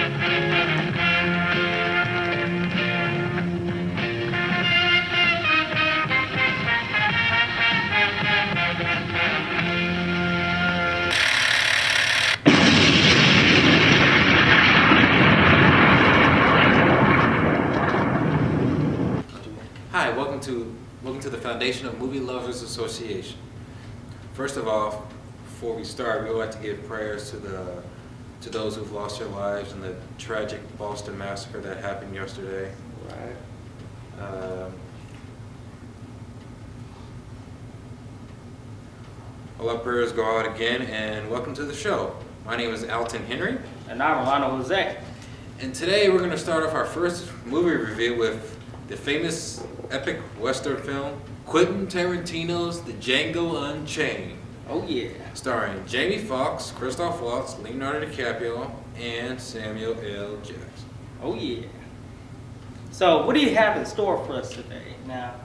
Hi, welcome to the Foundation of Movie Lovers Association. First of all, before we start, we would like to give prayers to those who've lost their lives in the tragic Boston massacre that happened yesterday. Right. All our prayers go out again, and welcome to the show. My name is Alton Henry. And I'm Rolando Jose. And today we're going to start off our first movie review with the famous epic Western film, Quentin Tarantino's The Django Unchained. Oh yeah. Starring Jamie Foxx, Christoph Waltz, Leonardo DiCaprio, and Samuel L. Jackson. Oh yeah. So what do you have in store for us today? Now,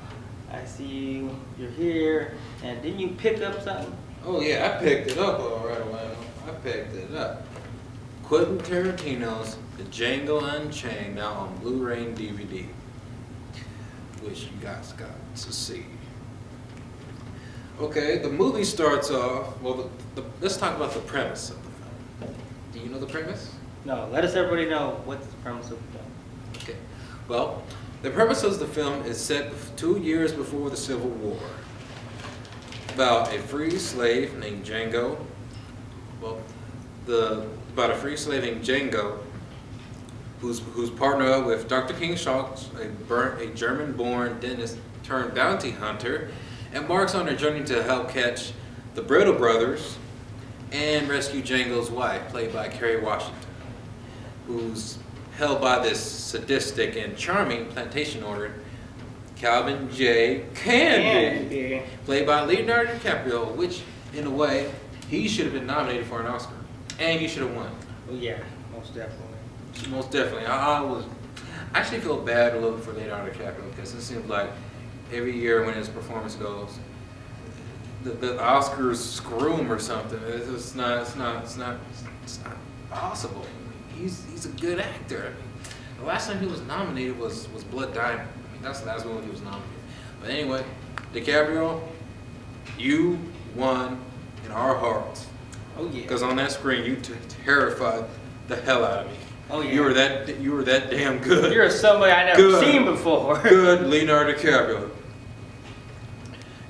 I see you're here, and didn't you pick up something? Oh yeah, I picked it up all right, Orlando. I picked it up. Quentin Tarantino's The Django Unchained, now on Blu-ray and DVD, which you guys got to see. Okay, the movie starts off, well, let's talk about the premise of the film. Do you know the premise? No, let us everybody know what's the premise of the film. Okay, well, the premise of the film is set 2 years before the Civil War, about a free slave named Django. About a free slave named Django, who's partnered up with Dr. King Schultz, a German-born dentist turned bounty hunter, embarks on a journey to help catch the Brittle brothers and rescue Django's wife, played by Kerry Washington, who's held by this sadistic and charming plantation owner, Calvin J. Candy, played by Leonardo DiCaprio, which, in a way, he should have been nominated for an Oscar, and he should have won. Oh yeah, most definitely. Most definitely. I actually feel bad a little for Leonardo DiCaprio, because it seems like every year when his performance goes, the Oscars screw him or something. It's not possible. He's a good actor. I mean, the last time he was nominated was Blood Diamond. I mean, that's the last one he was nominated. But anyway, DiCaprio, you won in our hearts. Oh yeah. Because on that screen, you terrified the hell out of me. Oh yeah. You were that damn good. You're somebody I never seen before. Good Leonardo DiCaprio.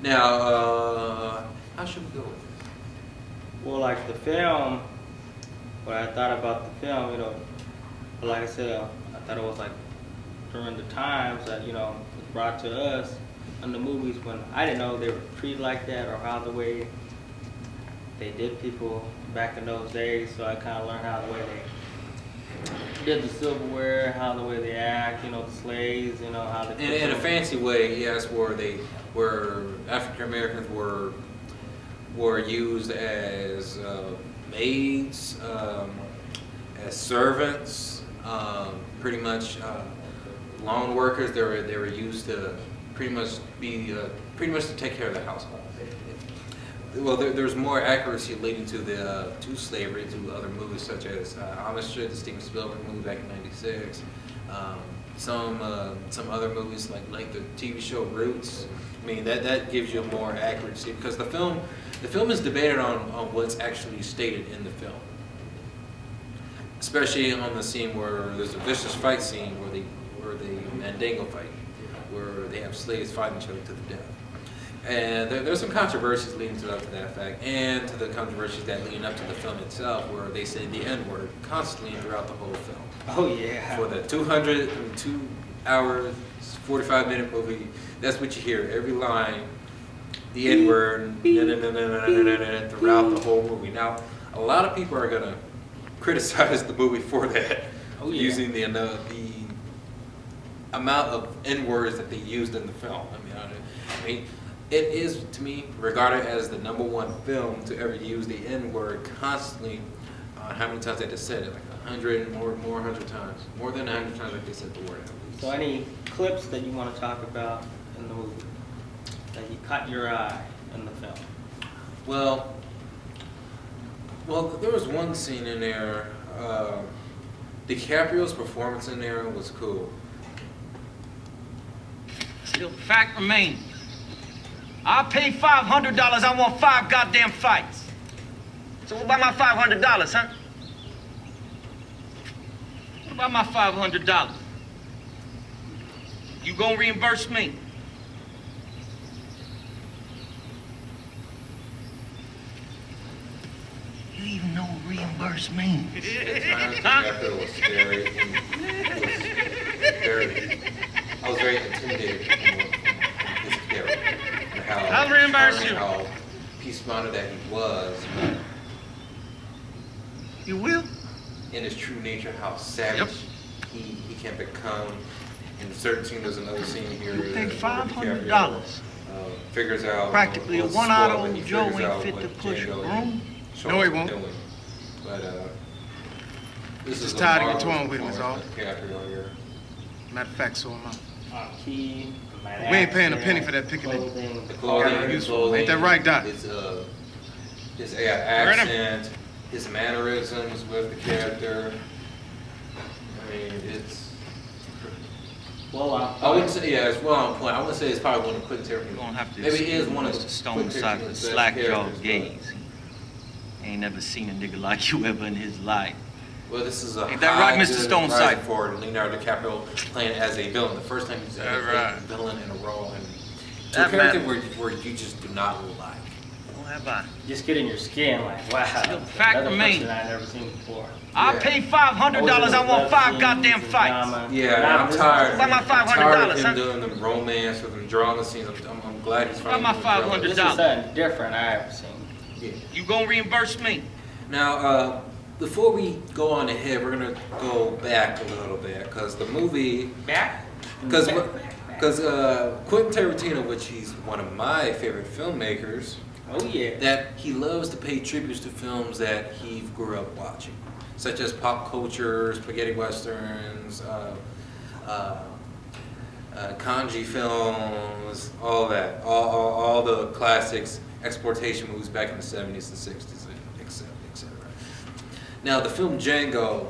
Now, how should we go with this? Well, like the film, what I thought about the film, like I said, I thought it was like during the times that, it was brought to us in the movies when I didn't know they were treated like that or how the way they did people back in those days. So I kind of learned how the way they did the silverware, how the way they act, the slaves, how they... In a fancy way, yes, where African Americans were used as maids, as servants, pretty much loan workers. They were used to pretty much to take care of the household. Well, there's more accuracy leading to slavery, to other movies such as Amish, the Steven Spielberg movie back in '96. Some other movies like the TV show Roots. I mean, that gives you more accuracy, because the film is debated on what's actually stated in the film, especially on the scene where there's a vicious fight scene where they Mandingo fight, where they have slaves fighting each other to the death. And there's some controversies leading up to that fact, and to the controversies that lead up to the film itself, where they say the N-word constantly throughout the whole film. Oh yeah. For the 202 hours, 45-minute movie, that's what you hear. Every line, the N-word, throughout the whole movie. Now, a lot of people are gonna criticize the movie for that, using the amount of N-words that they used in the film. I mean, it is, to me, regarded as the #1 film to ever use the N-word constantly. How many times they just said it? Like 100 times. More than 100 times like they said the word. So any clips that you want to talk about in the movie that you caught your eye in the film? Well, there was one scene in there. DiCaprio's performance in there was cool. Still, the fact remains. I paid $500. I want 5 goddamn fights. So what about my $500, huh? What about my $500? You gonna reimburse me? You even know what reimburse means? DiCaprio was scary. I was very intimidated from his character and how I'll reimburse charming, you. how peace-minded that he was, You will? in his true nature, how savage he can become. In certain scene, there's another scene here. You paid where $500. DiCaprio, Figures out Practically a what's one-eyed spoiled, old he Joe figures ain't out fit what to push a Django broom. and No, he Sean's won't. doing. But this is Just a tired of your marvelous towing wheels, performance by DiCaprio here. Matter of fact, so am I. Key, We ain't paying a penny for that picking it. clothing. The clothing, Gotta use- his clothing, ain't that right, Doc? His accent, his mannerisms with the character. I mean, it's. Well, I wouldn't say, yeah, it's well on point. I wouldn't say it's probably one of Quentin You're Tarantino's. gonna have to Maybe it is one of Mr. Stone Quentin Side Tarantino's for best slack-jawed characters, gaze. Ain't never seen a nigga like you ever in his life. Well, this is a Ain't that right, high Mr. good Stone rising Side? for Leonardo DiCaprio playing as a villain. The first time he's ever played a villain in a role, and to That a character man- where you just do not like. What have I? Just get in your skin, like, wow. Still, the fact another remains. person I've never seen before. I Yeah. paid $500. I want 5 goddamn fights. Yeah, I'm tired. What about my I'm tired $500, of huh? him doing the romance with them drama scenes. I'm glad he's What finally about my doing drama. This is $500? something different I've ever seen. Yeah. You gonna reimburse me? Now, before we go on ahead, we're gonna go back a little bit because the movie, Back? because Back. Quentin Tarantino, which he's one of my favorite filmmakers, Oh, yeah. that he loves to pay tributes to films that he grew up watching, such as pop culture, spaghetti westerns, kanji films, all that, all the classics, exploitation movies back in the 70s and 60s, etc. Now, the film Django,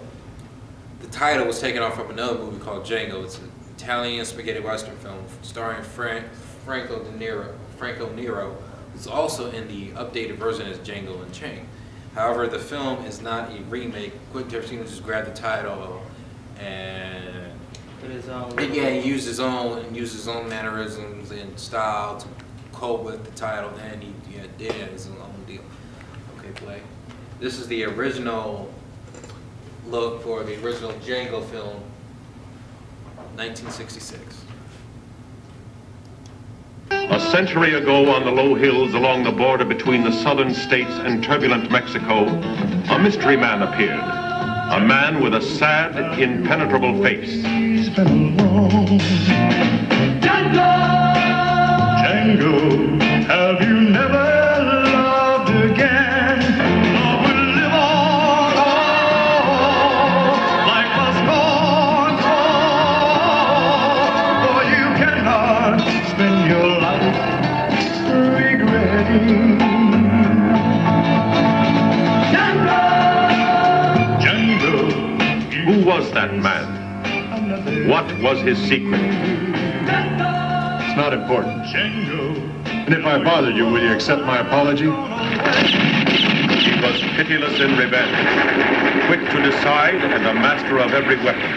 the title was taken off from another movie called Django. It's an Italian spaghetti western film starring Franco Nero, who's also in the updated version as Django Unchained. However, the film is not a remake. Quentin Tarantino just grabbed the title and Put his own. he used his own mannerisms and style to cope with the title. Then he did it as his own deal. Okay, play. This is the original look for the original Django film, 1966. A century ago, on the low hills along the border between the southern states and turbulent Mexico, a mystery man appeared. A man with a sad, impenetrable face. Django, have you never loved again? Love will live on, life must go on, for you cannot spend your life regretting. Django, Who was that man? What was his secret? it's not important. Django, and if I bothered you, will you accept my apology? He was pitiless in revenge, quick to decide and a master of every weapon.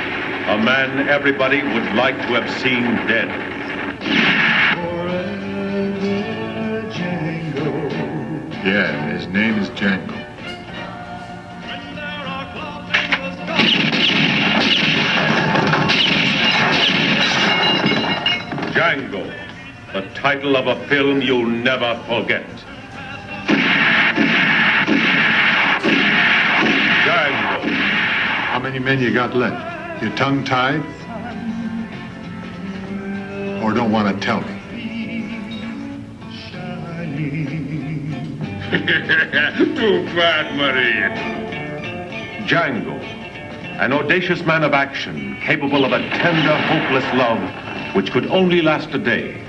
A man everybody would like to have seen dead. Forever Django. Yeah, his name is Django. Django, the title of a film you'll never forget. Django. How many men you got left? You tongue-tied? Or don't want to tell me? Too bad, Marie. Django, an audacious man of action, capable of a tender, hopeless love, which could only last a day,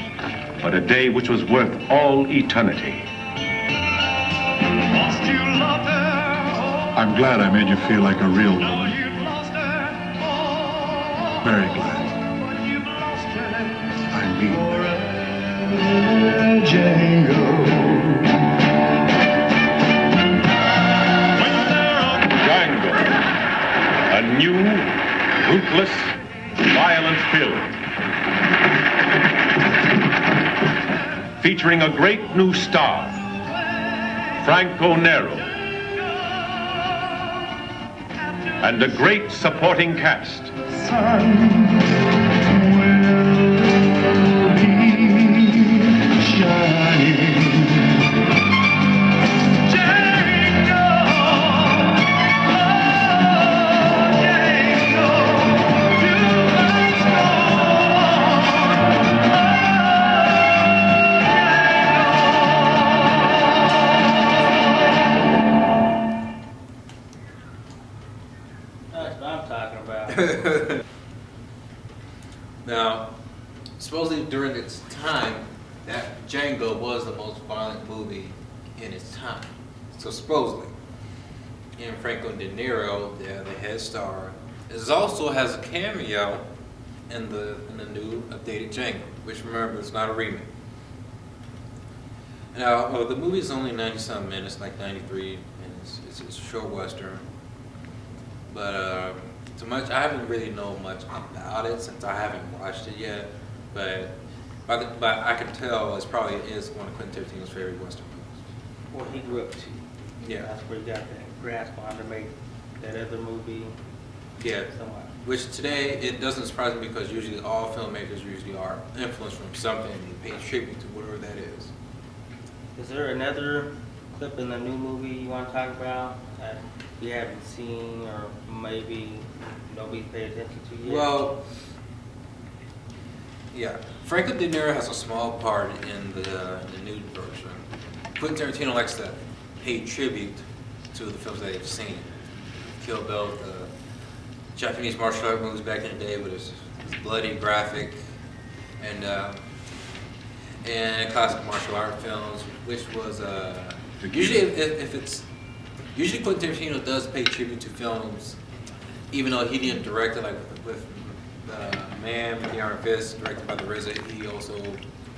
but a day which was worth all eternity. I'm glad I made you feel like a real woman. Very glad. I mean that. Django, a new, ruthless, violent film. Featuring a great new star, Franco Nero, and a great supporting cast. That's what I'm talking about. Now, supposedly during its time, that Django was the most violent movie in its time. So supposedly. And Franco De Niro, the head star, also has a cameo in the new updated Django, which remember is not a remake. Now, the movie is only 90-some minutes, like 93 minutes. It's a short western. But too much, I haven't really known much about it since I haven't watched it yet. But I can tell it probably is one of Quentin Tarantino's favorite western movies. Well, he grew up to. Yeah. That's where he got that grasp on to make that other movie. Yeah. Somewhat. Which today, it doesn't surprise me because usually all filmmakers usually are influenced from something and pay tribute to whatever that is. Is there another clip in the new movie you want to talk about that we haven't seen or maybe nobody paid attention to yet? Well, yeah. Franco De Niro has a small part in the new version. Quentin Tarantino likes to pay tribute to the films that they've seen. Kill Bill, the Japanese martial art movies back in the day with his bloody graphic and classic martial art films, which was usually if it's usually Quentin Tarantino does pay tribute to films, even though he didn't direct it, like with Man with the Iron Fist, directed by the RZA. He also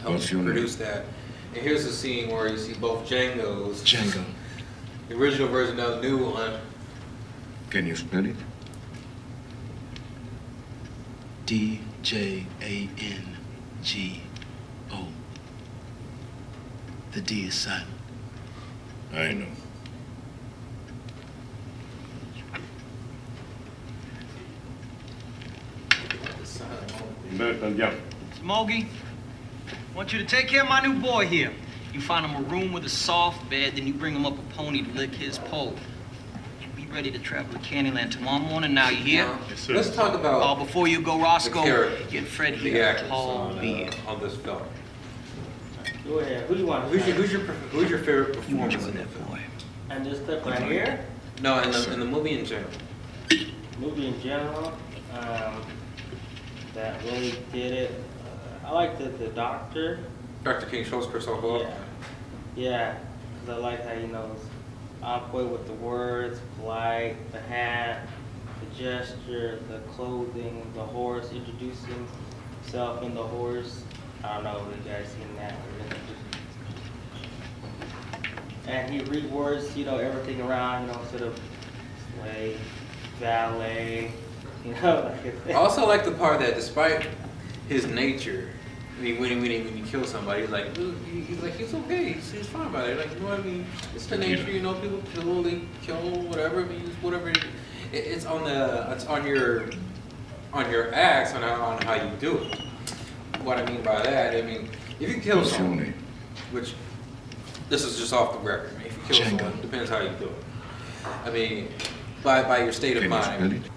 helped produce that. And here's a scene where you see both Django's. Django. The original version of the new one. Can you spell it? D-J-A-N-G-O. The D is silent. I know. Smokey, I want you to take care of my new boy here. You find him a room with a soft bed, then you bring him up a pony to lick his pole. Be ready to travel to Candyland tomorrow morning now, you hear? Now, let's talk about Oh, before you go, Roscoe, characters, get Fred the here a actors tall beer. on this film. Go ahead. Who do you want to Who's your favorite performance? Enjoy in the that film? boy. And this clip right here, No, in the movie in general. movie in general, that really did it. I like the doctor. Dr. King shows Chris O'Hara. Yeah, because I like how he knows on point with the words, polite, the hat, the gesture, the clothing, the horse, introducing himself in the horse. I don't know if you guys seen that. And he rewords, everything around, sort of slave, valet, I also like the part that despite his nature, I mean, when he kills somebody, he's like, he's okay, he's fine about it. Like, you know what I mean? It's the nature, people kill, they kill, whatever. I mean, it's whatever. It's on your acts, on how you do it. What I mean by that, I mean, if you kill someone, which this is just off the record. I mean, if you kill someone, it depends how you do it. I mean, by your state of mind.